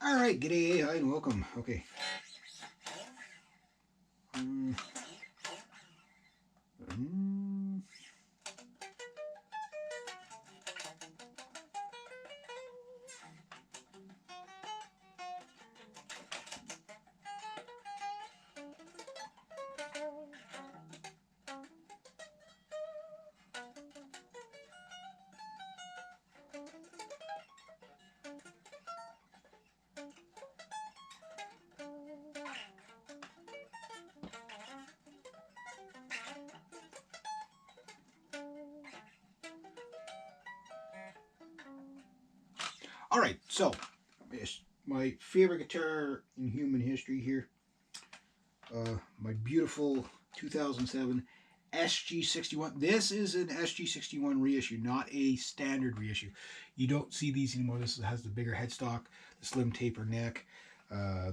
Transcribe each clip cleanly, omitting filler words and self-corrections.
All right, g'day, hi, and welcome. Okay. Mm, mm. All right, so yes, my favorite guitar in human history here, my beautiful 2007 SG61. This is an SG61 reissue, not a standard reissue. You don't see these anymore. This has the bigger headstock, the slim taper neck. Uh,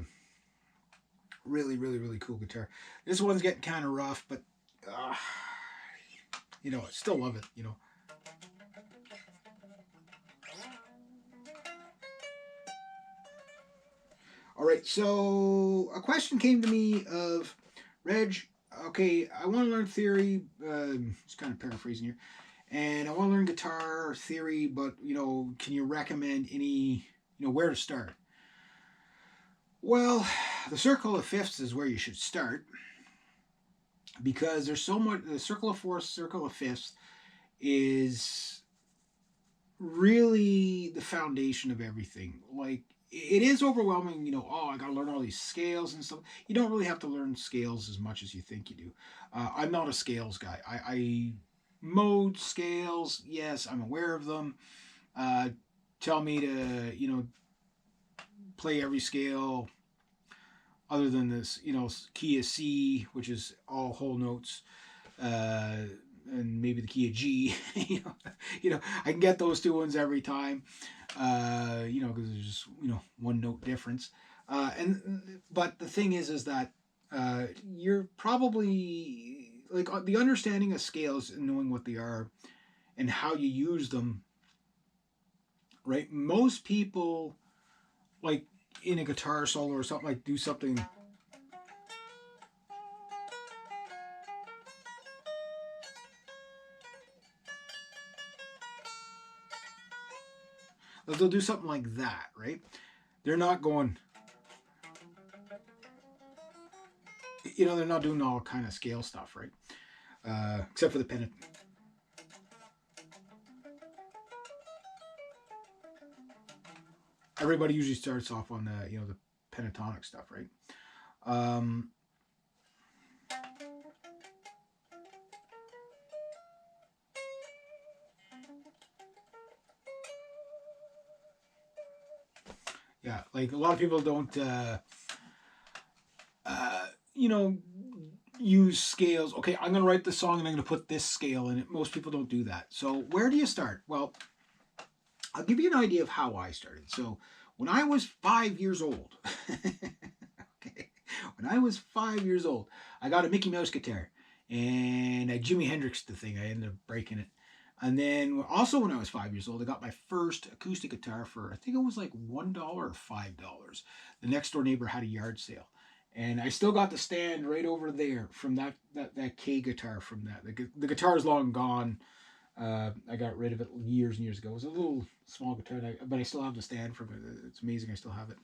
really, really, really cool guitar. This one's getting kind of rough, but uh, I still love it. All right, so a question came to me of Reg. Okay, I want to learn theory. Just kind of paraphrasing here, and I want to learn guitar theory. But can you recommend any? Where to start? Well, the circle of fifths is where you should start because there's so much. The circle of fourths, circle of fifths is really the foundation of everything. Like it is overwhelming, oh, I got to learn all these scales and stuff. You don't really have to learn scales as much as you think you do. I'm not a scales guy. I mode scales, yes, I'm aware of them. Uh, Tell me to, play every scale other than this, key of C, which is all whole notes. Uh, and maybe the key of G. I can get those two ones every time. Because there's just one note difference. But the thing is that you're probably like the understanding of scales and knowing what they are and how you use them. Right, most people like in a guitar solo or something like do something. They'll do something like that, right? They're not going. They're not doing all kind of scale stuff, right? Except for the pen. Everybody usually starts off on the pentatonic stuff, right? Um, yeah, like a lot of people don't, uh, you know, use scales. Okay, I'm gonna write the song and I'm gonna put this scale in it. Most people don't do that. So where do you start? Well, I'll give you an idea of how I started. So when I was 5 years old, okay, when I was 5 years old, I got a Mickey Mouse guitar, and I Jimi Hendrix the thing. I ended up breaking it. And then also when I was 5 years old, I got my first acoustic guitar for I think it was like $1 or $5. The next door neighbor had a yard sale, and I still got the stand right over there from that K guitar from that. The guitar is long gone. I got rid of it years and years ago. It was a little small guitar, but I still have the stand from it. It's amazing. I still have it.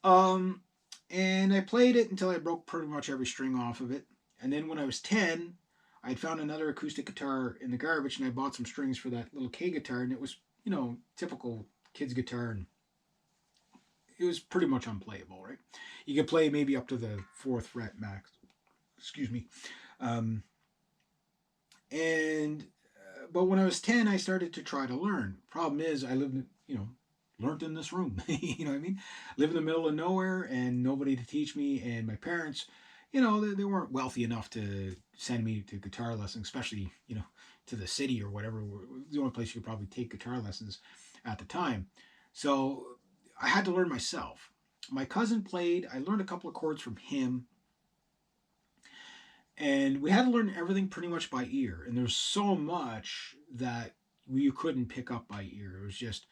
Um, and I played it until I broke pretty much every string off of it. And then when I was 10, I had found another acoustic guitar in the garbage, and I bought some strings for that little K guitar, and it was typical kid's guitar, and it was pretty much unplayable. Right? You could play maybe up to the fourth fret max. Excuse me. Um, and but when I was 10, I started to try to learn. Problem is, I lived, learned in this room. You know what I mean? Live in the middle of nowhere and nobody to teach me. And my parents, they weren't wealthy enough to send me to guitar lessons, especially, to the city or whatever. The only place you could probably take guitar lessons at the time. So I had to learn myself. My cousin played. I learned a couple of chords from him, and we had to learn everything pretty much by ear. And there's so much that you couldn't pick up by ear. It was just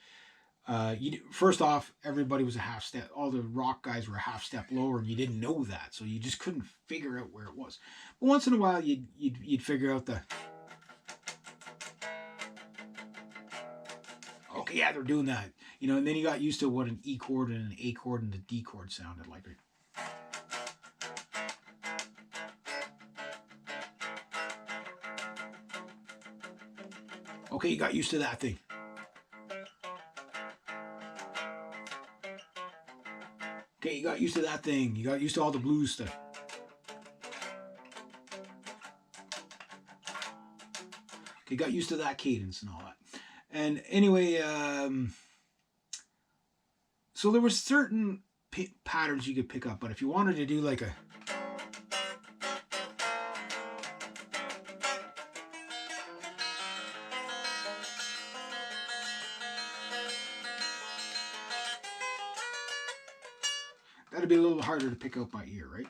First off, everybody was a half step. All the rock guys were a half step lower, and you didn't know that, so you just couldn't figure out where it was. But once in a while, you'd figure out the okay, yeah, they're doing that, and then you got used to what an E chord and an A chord and the D chord sounded like. Okay, you got used to that thing. Okay, you got used to that thing. You got used to all the blues stuff. Okay, you got used to that cadence and all that. And anyway, so there were certain patterns you could pick up, but if you wanted to do like a that'd be a little harder to pick out by ear, right?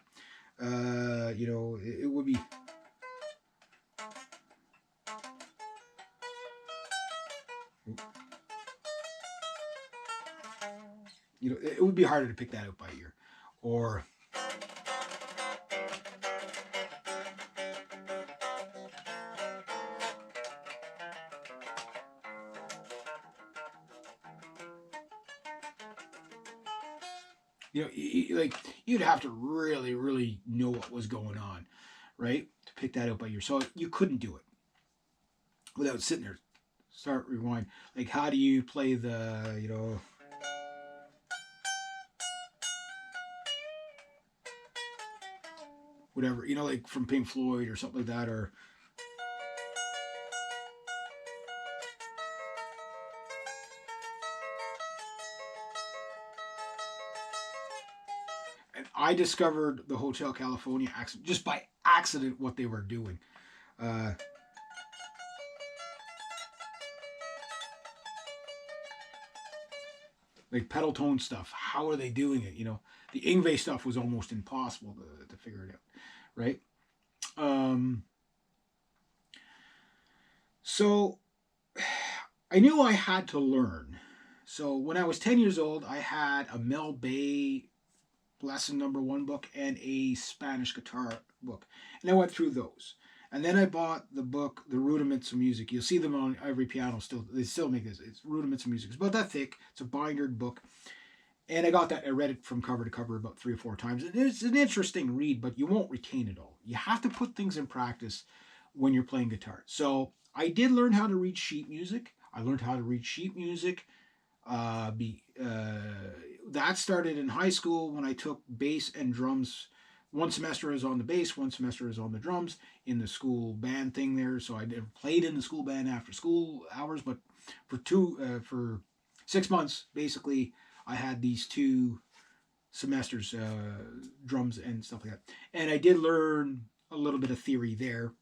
It would be. It would be harder to pick that out by ear, or like you'd have to really, really know what was going on, right, to pick that out by ear. So you couldn't do it without sitting there, start rewind. Like, how do you play the whatever, like from Pink Floyd or something like that, or and I discovered the Hotel California accent just by accident what they were doing. Like pedal tone stuff. How are they doing it? The Ingve stuff was almost impossible to figure it out, right? So I knew I had to learn. So when I was 10 years old, I had a Mel Bay lesson #1 book and a Spanish guitar book. And I went through those. And then I bought the book, The Rudiments of Music. You'll see them on every piano still. They still make this. It's Rudiments of Music. It's about that thick. It's a bindered book. And I got that. I read it from cover to cover about 3 or 4 times. And it's an interesting read, but you won't retain it all. You have to put things in practice when you're playing guitar. So I did learn how to read sheet music. I learned how to read sheet music. That started in high school when I took bass and drums. One semester I was on the bass, one semester I was on the drums in the school band thing there. So I never played in the school band after school hours, but for 6 months, basically, I had these 2 semesters, drums and stuff like that. And I did learn a little bit of theory there.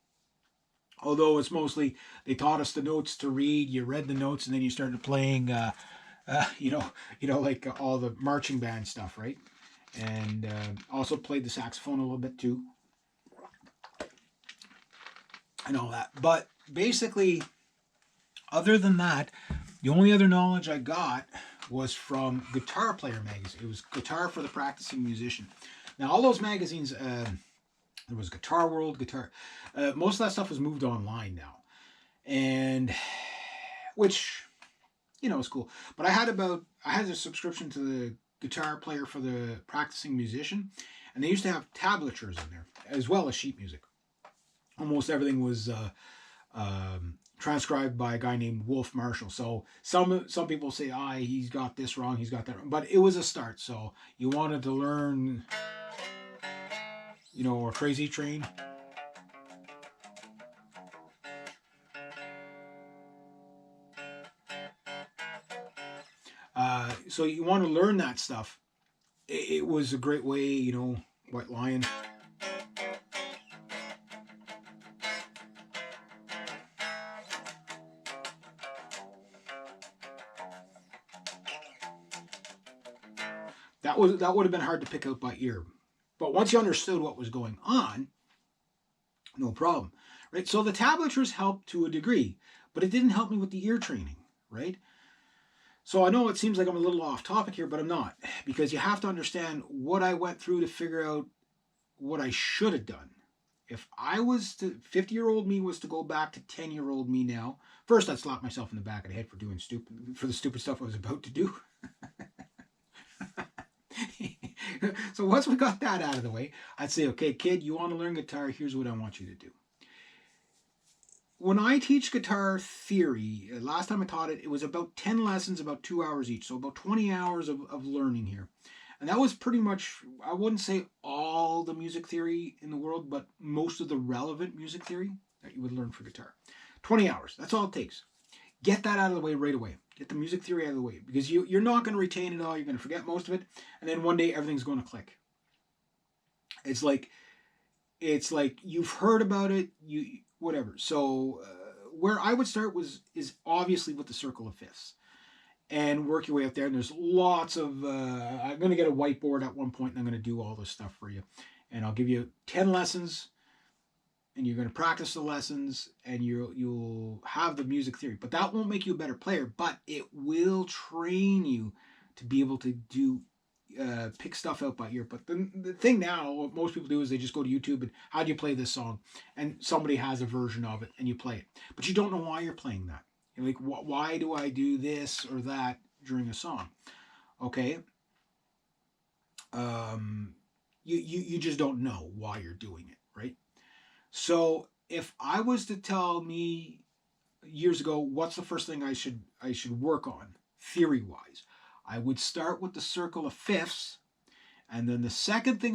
Although it's mostly, they taught us the notes to read. You read the notes and then you started playing, like all the marching band stuff, right? And also played the saxophone a little bit too, and all that. But basically, other than that, the only other knowledge I got was from Guitar Player magazine. It was Guitar for the Practicing Musician. Now, all those magazines, there was Guitar World, most of that stuff was moved online now, and which is cool. But I had a subscription to the Guitar Player for the Practicing Musician, and they used to have tablatures in there as well as sheet music. Almost everything was transcribed by a guy named Wolf Marshall. So some people say, he's got this wrong, he's got that wrong. But it was a start. So you wanted to learn, a Crazy Train. So you want to learn that stuff. It was a great way, White Lion. That would have been hard to pick out by ear. But once you understood what was going on, no problem, right? So the tablatures helped to a degree, but it didn't help me with the ear training, right? So I know it seems like I'm a little off topic here, but I'm not, because you have to understand what I went through to figure out what I should have done. If I was to 50-year-old me was to go back to 10-year-old me now, first I'd slap myself in the back of the head for the stupid stuff I was about to do. So once we got that out of the way, I'd say, okay, kid, you want to learn guitar? Here's what I want you to do. When I teach guitar theory, last time I taught it, it was about 10 lessons, about 2 hours each. So about 20 hours of learning here. And that was pretty much, I wouldn't say all the music theory in the world, but most of the relevant music theory that you would learn for guitar. 20 hours, that's all it takes. Get that out of the way right away. Get the music theory out of the way, because you're not going to retain it all. You're going to forget most of it. And then one day everything's going to click. It's like you've heard about it, whatever. So where I would start is obviously with the circle of fifths, and work your way up there. And there's lots of I'm going to get a whiteboard at one point, and I'm going to do all this stuff for you, and I'll give you 10 lessons, and you're going to practice the lessons, and you'll have the music theory. But that won't make you a better player, but it will train you to be able to do pick stuff out by ear. But the thing now, what most people do is they just go to YouTube and how do you play this song? And somebody has a version of it and you play it. But you don't know why you're playing that. You're like, why do I do this or that during a song? Okay. You just don't know why you're doing it, right? So if I was to tell me years ago, what's the first thing I should work on theory wise, I would start with the circle of fifths, and then the second thing